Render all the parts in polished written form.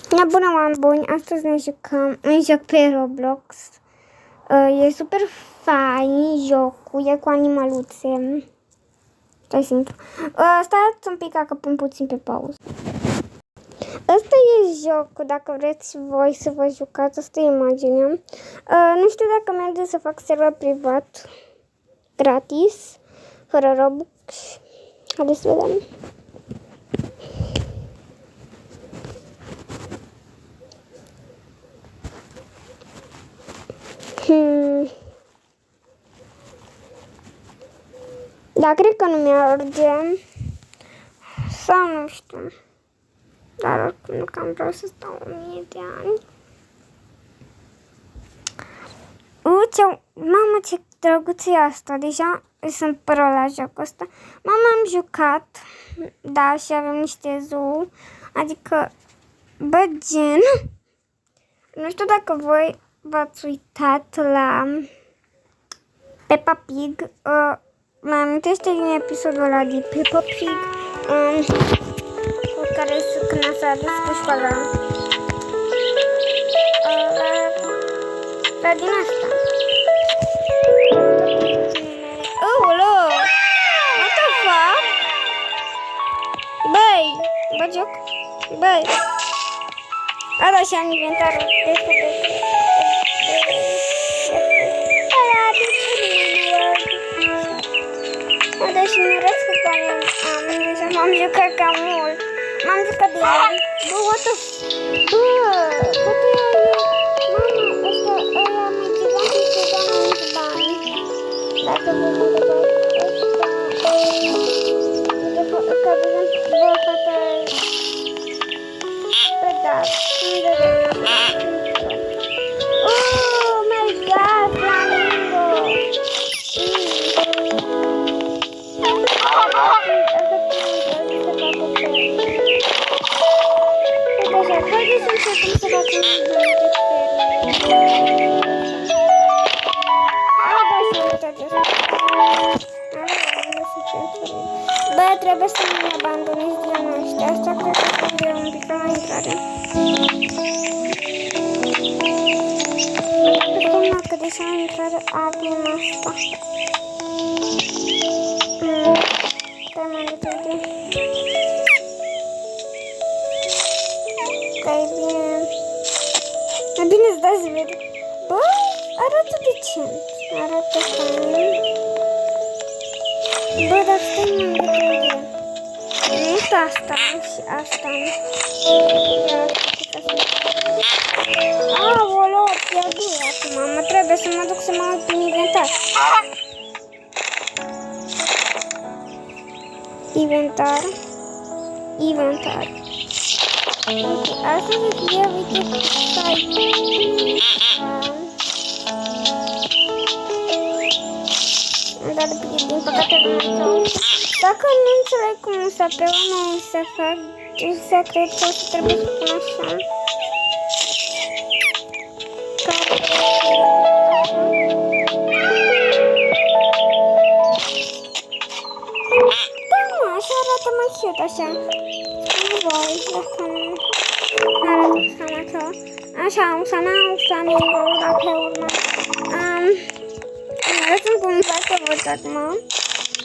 Bună, oameni buni! Astăzi ne jucăm un joc pe Roblox. E super fain jocul, e cu animaluțe. Stai simplu. Stați un pic, că pun puțin pe pauză. Asta e jocul, dacă vreți voi să vă jucați, asta e imaginea. Nu știu dacă merge să fac server privat gratis, fără Robux. Haideți să vedem. Da, cred că nu merge. Sau nu știu. Dar oricum nu cam vreau să stau 1000 de ani. Uite, mamă, ce drăguț e asta. Deja sunt pro la jocul ăsta. Mama, am jucat. Da, și avem niște zoo. Adică, bă, gen. Nu știu dacă voi v-ați uitat la Peppa Pig. Mă amintește din episodul ăla de Peppa Pig, cu care când s-a dus cu școala. Dar din asta. Olo! What the fuck? Băi! Bă, joc? Băi! A, da, și am inventarul destul de... Da, și mi arăți cu care am, deja m-am jucat cam mult. M-am jucat de el. Bă, what the... Bă, poate ea e... Mamă, ăsta, ăla mai gigant și se dă mulți bani. Dacă vă mă întrebați, ăsta... Ca de exemplu, bă, fata... Bă, da, unde de... Oh my god, Flamingo! Haideți să încercăm să facem bă, trebuie să nu abandonezi din ăștia. Asta cred că trebuie un pic la intrare. Înseamnă că deja la intrare avem asta. Stai mai repede. Că e bine. E bine să dați să vede. Bă, arată decent. Arată fain. Bă, dar stai mai repede. Nu asta și asta. Aoleo, pierdut acum. Mă trebuie să mă duc să mă uit prin inventar. Inventar. Inventar. Ok, asta să fie, uite, stai. Dar din păcate nu înțeleg. Dacă nu înțeleg cum să pe unul să fac secret, o să trebuie să pun așa. Da, mă, așa arată mai cute, așa. Nu voi, dacă nu arată cam așa. Așa, un flamingo, dar pe urmă. Vreau să-mi pun foarte văd acum.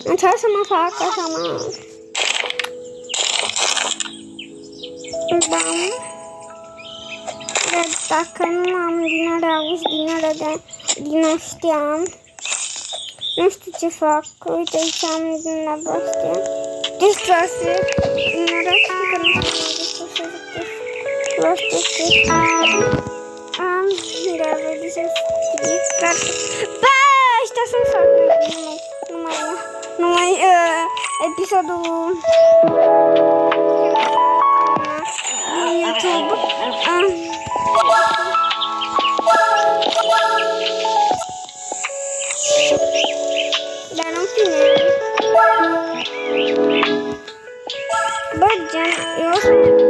Încerc să mă fac așa, mă. Bam. Dar dacă nu am din alea, auzi, din alea din ăștia, nu știu ce fac. Uite, aici am din la voastră. Distrase. Din arăt că nu știu să zic voastră. Am, da, văd să stric. Dar, bă, ăștia sunt foarte numai episodul din YouTube. Dar în fine. Bă, gen, eu sunt...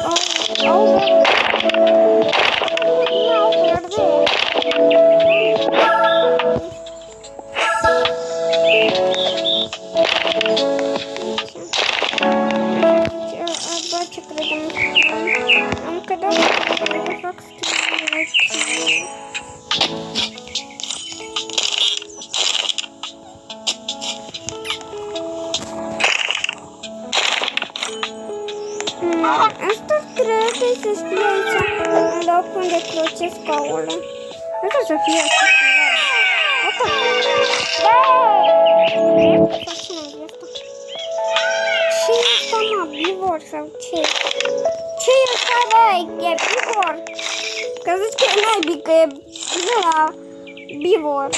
Oh, no, verde. Bă, ce credem? Am cădat să fac schimbări. Asta trebuie să fie aici, în loc unde clocesc ouăle. Nu trebuie să fie așa. What the fuck? Ce e asta, mă? Bivor sau ce? Ce e asta, bă? E bivor? Că zici că e naibii, că e la bivor.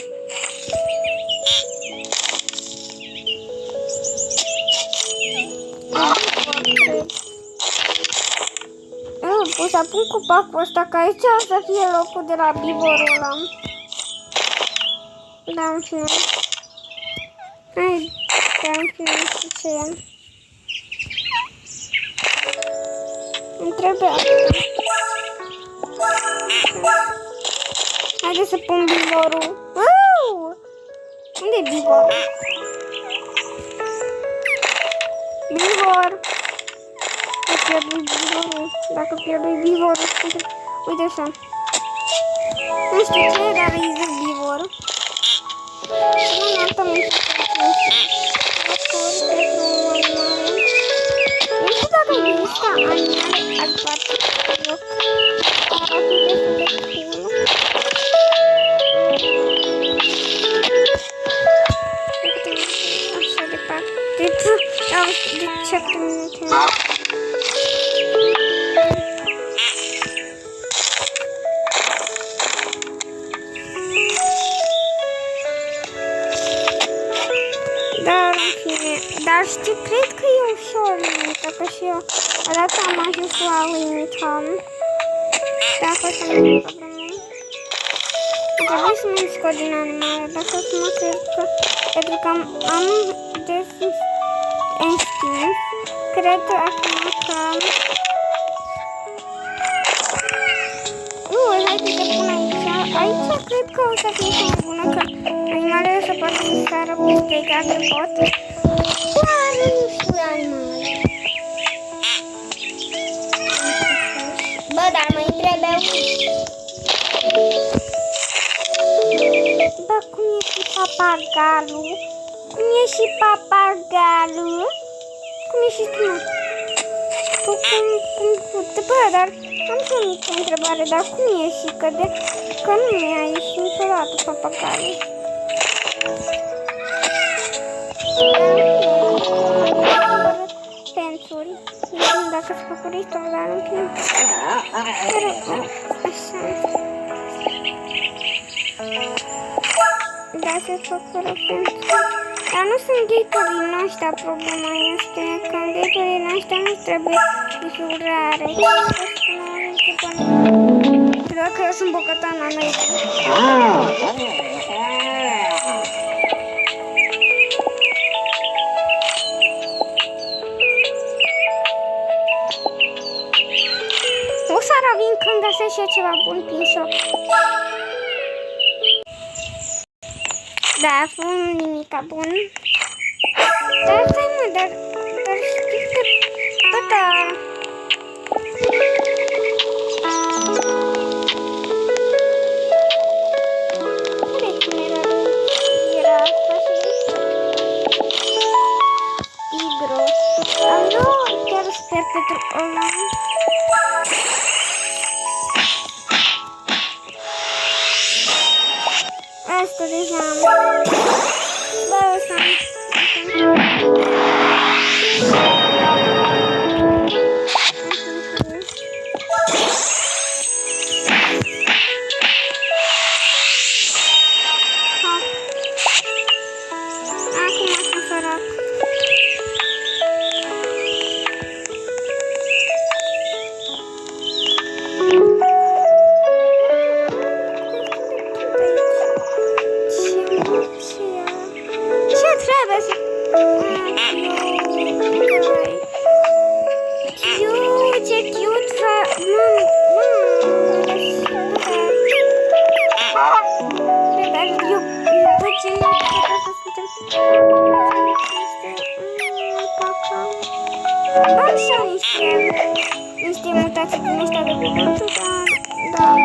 O să pun copacul ăsta, că aici o să fie locul de la bivorul ăla. Da, în fine. Hai, da, în fine, nu știu ce e. Îmi trebuie asta. Haide să pun bivorul. Unde-i bivorul? Bivor! Pierdui bivorul. Dacă pierdui bivorul, uite așa. Nu știu ce, dar îi zic bivor. Nu asta nu știu. Nu știu dacă există animale acvatice. Arată destul de cool. Așa departe. De ce minute? Dar știi, cred că e ușor limită, că și eu odată am ajuns la limită. Dacă o să mă duc vremea. Trebuie să mă scot din animale, dar să mă cred că, pentru că am instins, cred acum că... Haide să pun aici. Aici cred că o să fie cea mai bună, că animalele o să poată să sară peste dacă pot. Dar nu știu animale. Bă, dar mai trebuie Bă, cum e și papagalul? Cum e și papagalul? Cum e și tu? Bă, dar am și o mică întrebare, dar cum e și că nu mi-a ieșit niciodată papagalul? Pensuri. Nu știu dacă se fac ristul, dar nu știu. Așa. Da, se fac pensuri. Dar nu sunt ghetorii noștri, problema este că în ghetorii noștri nu trebuie fisurare. Dacă eu sunt bocătana, noi. O să revin când găsesc și eu ceva bun prin shop. Da, fum nimica bun. Dar stai mă, dar știi că... Tata! Care cum era asta și Tigro. Alo, chiar sper pentru ăla. Asta deja am. Bă, ăsta am. Acum sunt sărac. Ce trebuie să... imitații din ăștia de cuvântul, dar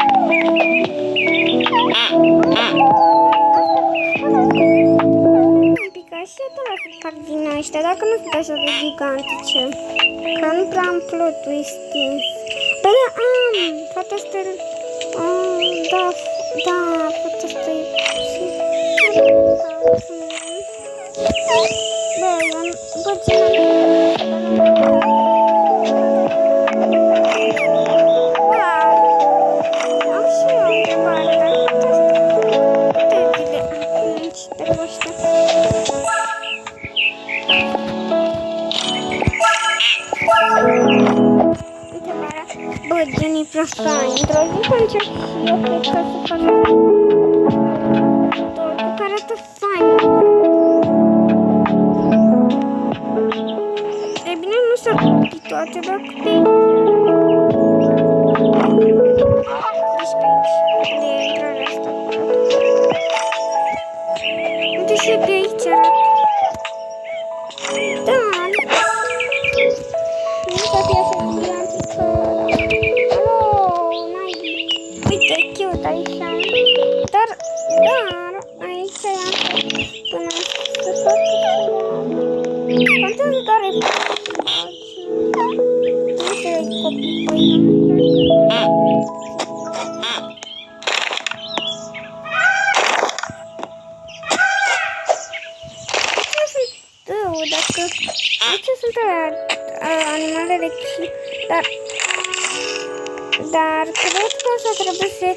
un pic așa, tot la fac din ăștia, dacă nu sunt așa de gigantice. Că nu prea am plot-ul stins. Bă, da, am! Fata asta... Da, fata asta e... Bă, ce am și eu o întrebare, dar fata asta... Bă, Jenny prea fain. Într-o zi să încerc și eu, cred că să fac totul care arată fain. E bine, nu s-ar copi toate, dar pe aici. Deci pe aici, de intrarea asta. Uite și de aici arată. Da, nu poate așa gigantică. Aici, dar aici am până să fac contează doar nu se copii pe dacă aici sunt animalele dar cred că o să trebuie să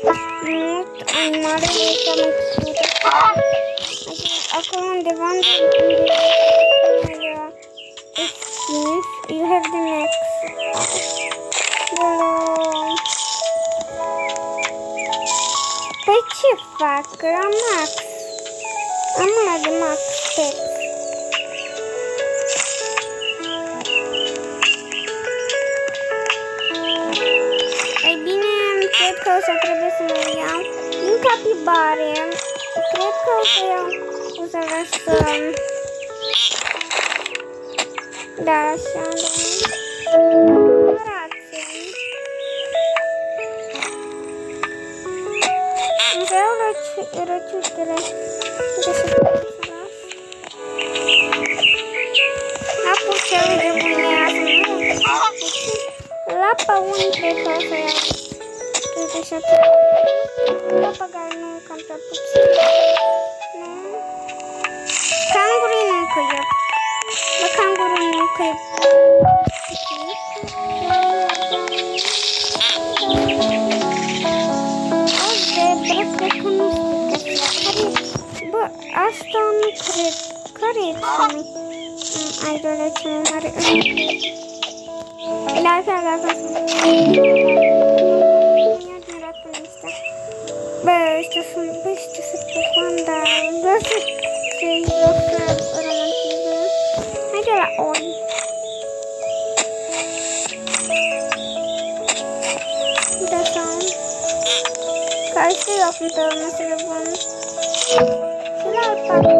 mut animalele ăștia mai cute. Acolo undeva unde skins, you have the next. Păi ce fac? La max. Am ăla de max pet. Cred că o să trebuie să mă iau din capibare. Cred că o să iau, o să lăsăm. Da, așa, vreau răciutele. De să las. La puțele de bunează, nu? La păuni cred că o să iau. Așa că papagal nu cam prea puțin. Nu. Cangurii nu că e. Bă, cangurul nu că e. O zebră, cred că nu știu. Bă, asta nu cred. Care e cea mai idolă cea mai mare? Dacă sunt. Bă, ăștia sunt panda. Vreau să-i joc romantism. Haide la oi. Da, sau. Care să-i joc pe urmăsele bune. Și la alpaca.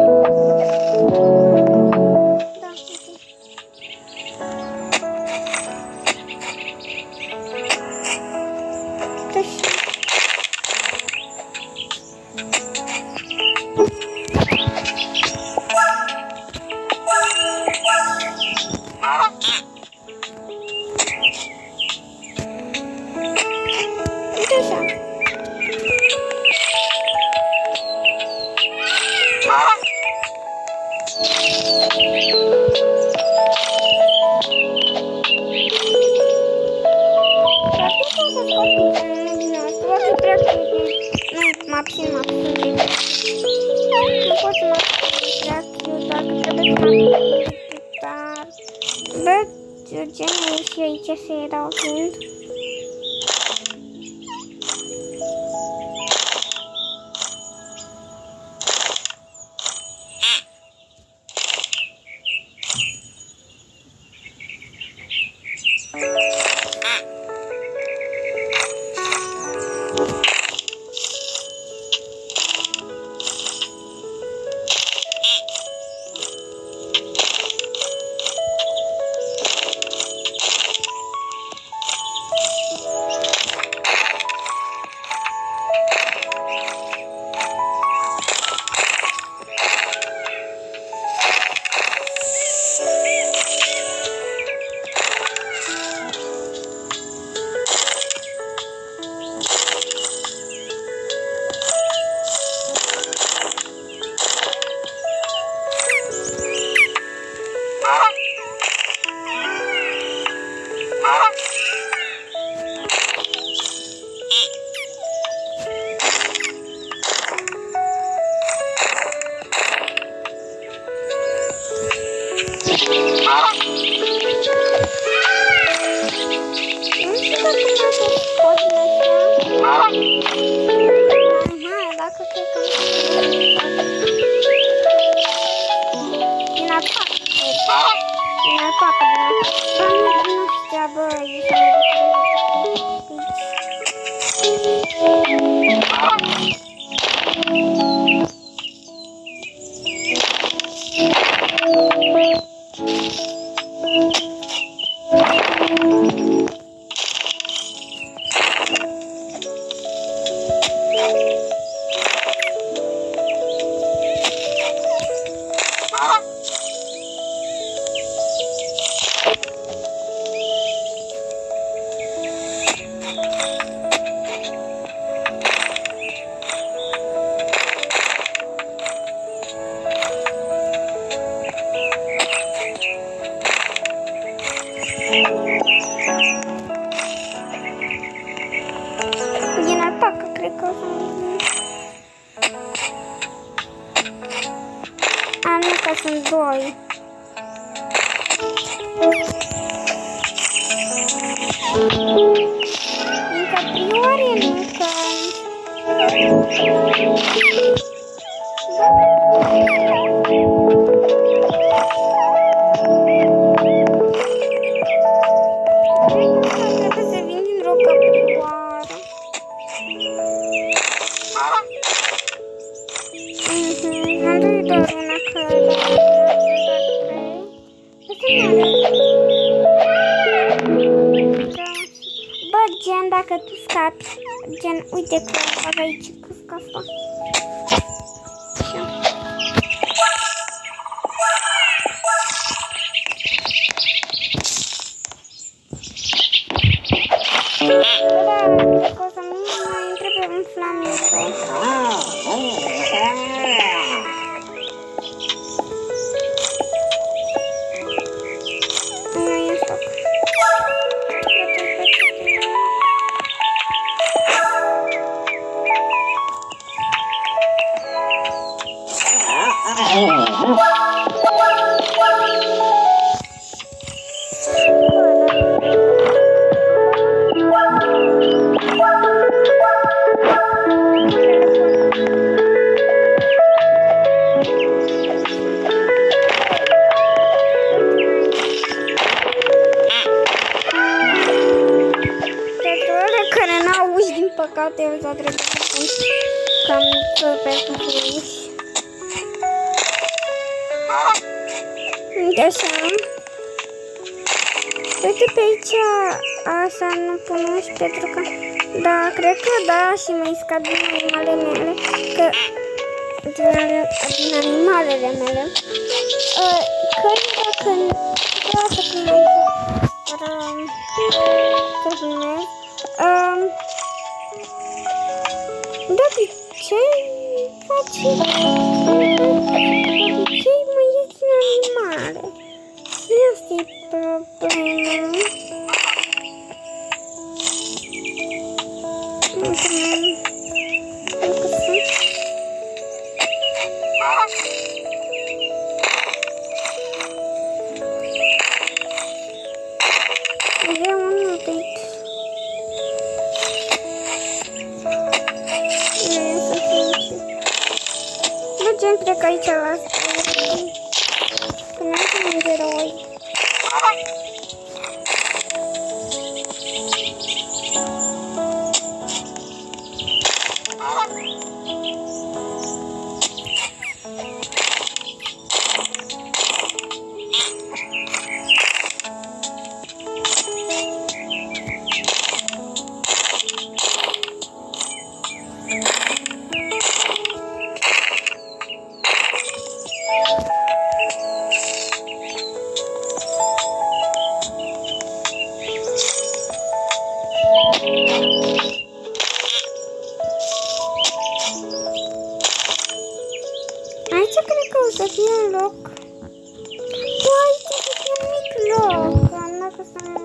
Da, Jenny și aici se erau fiind. Dacă cred că din alpacă, din alpacă, nu știa, bă, din alpacă, cred că o să a, nu, că sunt doi. Din caprioare, nu, că... Trebuie să vin dintr-o caprioară. Am dorit doar una că... Bă, Gen, dacă tu scapi, Gen, uite că avea aici căsca asta. Cred că o să nu mai intre pe un flamingo. Nu e stoc. Care n-au uși, din păcate, eu s-a trebuit să pun cam pentru uși. Uite așa. Uite pe aici, așa nu pun uși pentru că... Da, cred că da, și mai scad din animalele mele. Că... Din animalele mele. Că dacă nu... Vreau să pun aici. Să filmez. De obicei face... De obicei mă ies din animale. Nu asta-i problema. Avea unul pe aici. Mergem, cred că aici la asta. Până să merge eroi. Aici cred că o să fie un loc. Aici o să fie un mic loc. Înseamnă că să nu...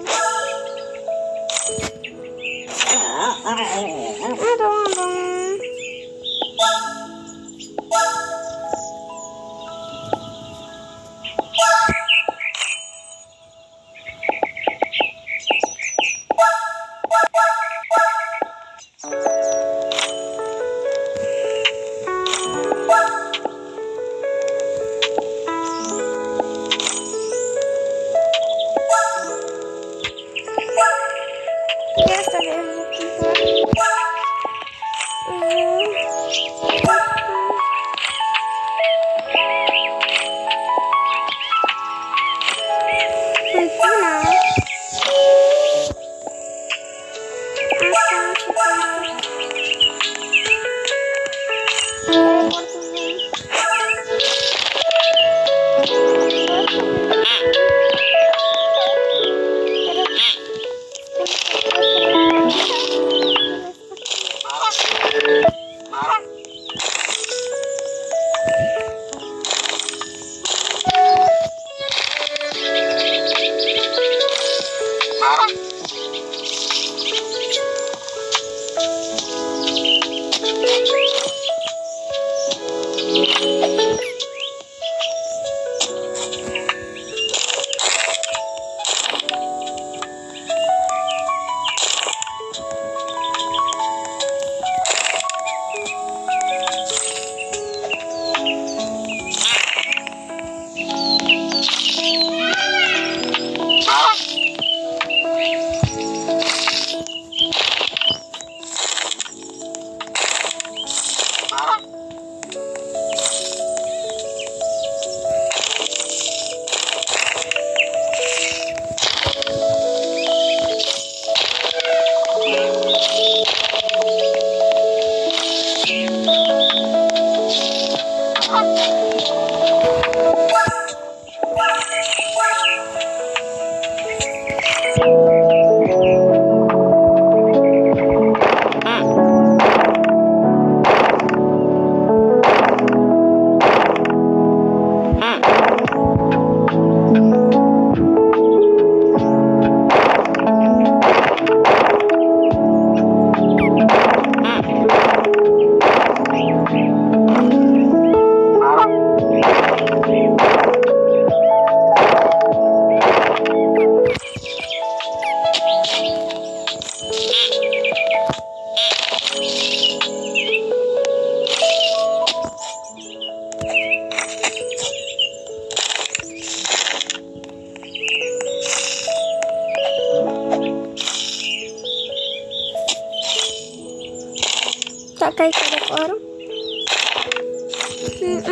Dacă ai decor.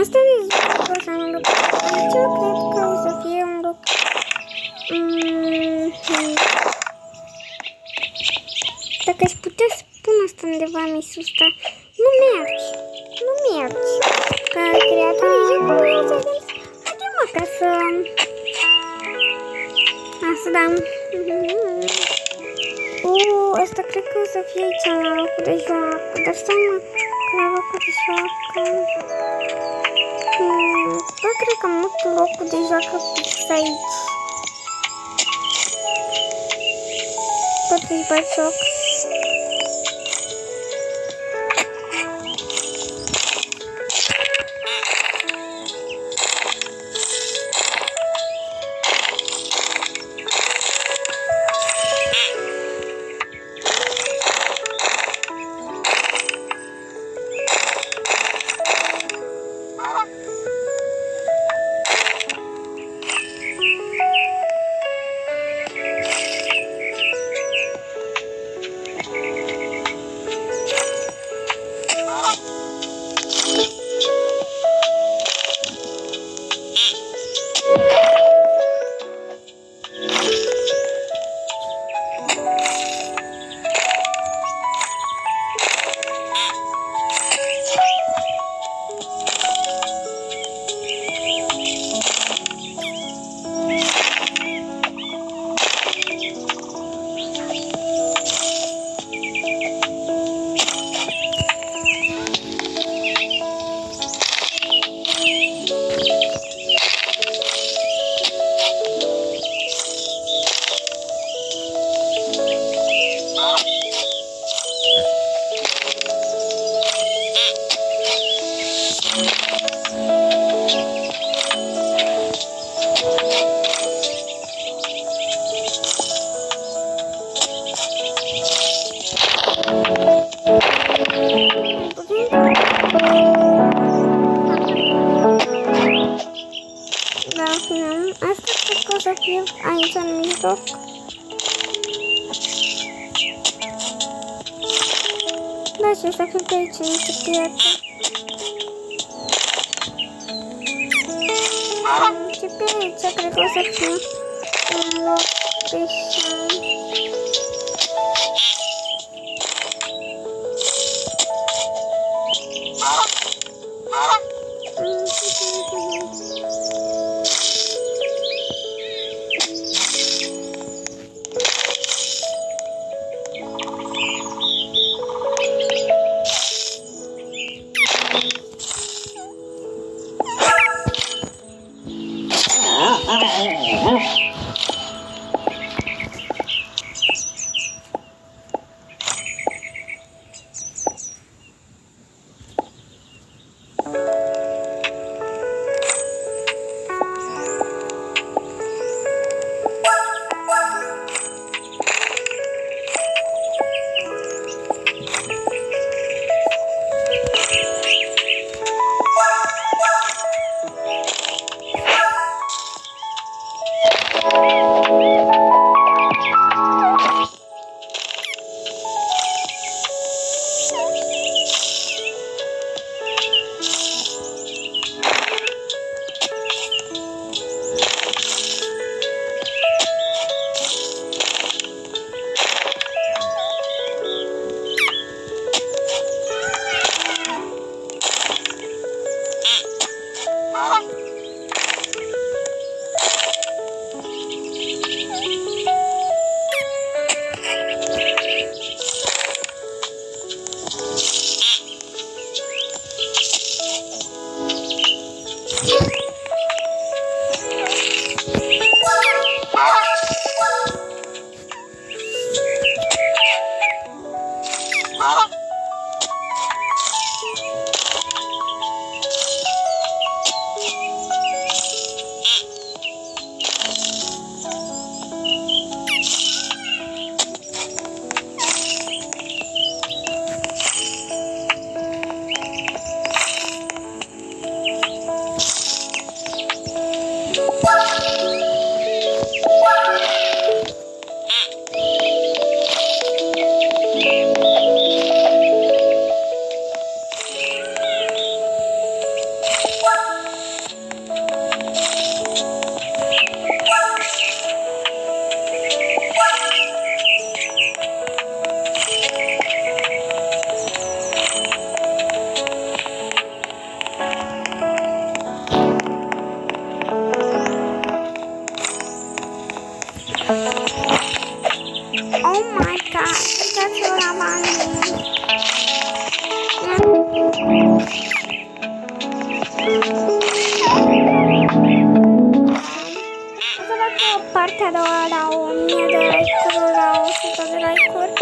Asta e zbucul să un loc. Aici cred că o să fie un loc. Dacă aș putea spune asta undeva mai sus, dar nu mergi. Nu mergi. Ca creatorii jocului o să gândesc. Haide mă, ca să... Asta da. Asta cred că o să fie aici la locul de joacă. Dar stai mă, că la locul de joacă... Da, cred că am mult locul de joacă fix aici. Tot îi bat joc. Aici în mijloc. Da, și asta cred că aici este piața. Și pe aici cred că o să fie un loc pe șan. partea a doua la 1000 de like-uri, la 100 de like-uri.